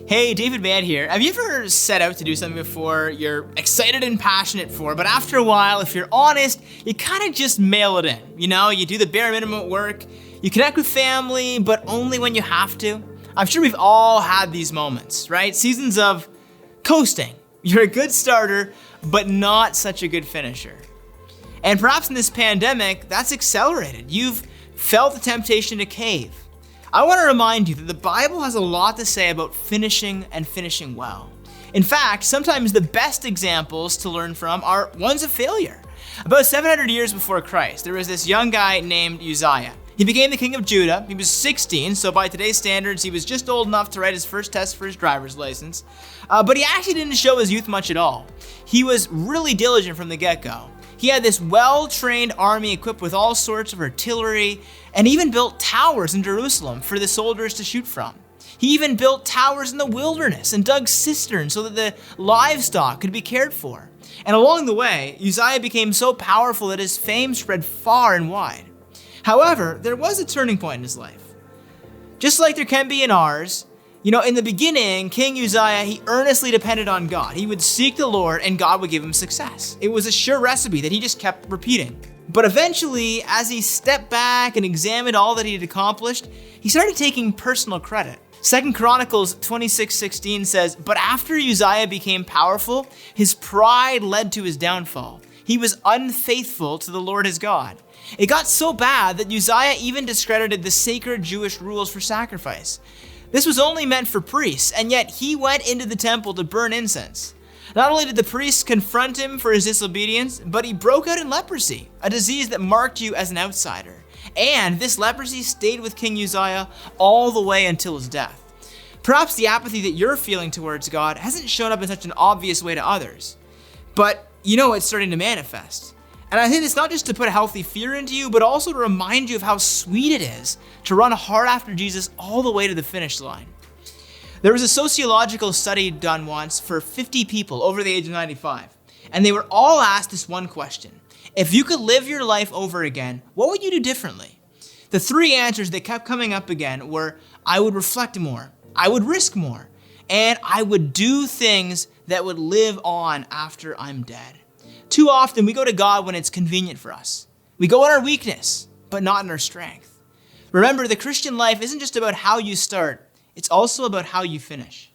Hey, David Mann here. Have you ever set out to do something before you're excited and passionate for, but after a while, if you're honest, you kind of just mail it in? You know, you do the bare minimum at work, you connect with family, but only when you have to. I'm sure we've all had these moments, right? Seasons of coasting. You're a good starter, but not such a good finisher. And perhaps in this pandemic, that's accelerated. You've felt the temptation to cave. I want to remind you that the Bible has a lot to say about finishing and finishing well. In fact, sometimes the best examples to learn from are ones of failure. About 700 years before Christ, there was this young guy named Uzziah. He became the king of Judah. He was 16, so by today's standards, he was just old enough to write his first test for his driver's license. But he actually didn't show his youth much at all. He was really diligent from the get-go. He had this well-trained army equipped with all sorts of artillery, and even built towers in Jerusalem for the soldiers to shoot from. He even built towers in the wilderness and dug cisterns so that the livestock could be cared for. And along the way, Uzziah became so powerful that his fame spread far and wide. However, there was a turning point in his life. Just like there can be in ours, in the beginning, King Uzziah, he earnestly depended on God. He would seek the Lord and God would give him success. It was a sure recipe that he just kept repeating. But eventually, as he stepped back and examined all that he had accomplished, he started taking personal credit. 2 Chronicles 26:16 says, "But after Uzziah became powerful, his pride led to his downfall. He was unfaithful to the Lord his God." It got so bad that Uzziah even discredited the sacred Jewish rules for sacrifice. This was only meant for priests, and yet he went into the temple to burn incense. Not only did the priests confront him for his disobedience, but he broke out in leprosy, a disease that marked you as an outsider. And this leprosy stayed with King Uzziah all the way until his death. Perhaps the apathy that you're feeling towards God hasn't shown up in such an obvious way to others, but it's starting to manifest. And I think it's not just to put a healthy fear into you, but also to remind you of how sweet it is to run hard after Jesus all the way to the finish line. There was a sociological study done once for 50 people over the age of 95, and they were all asked this one question. If you could live your life over again, what would you do differently? The three answers that kept coming up again were, I would reflect more, I would risk more, and I would do things that would live on after I'm dead. Too often we go to God when it's convenient for us. We go in our weakness, but not in our strength. Remember, the Christian life isn't just about how you start, it's also about how you finish.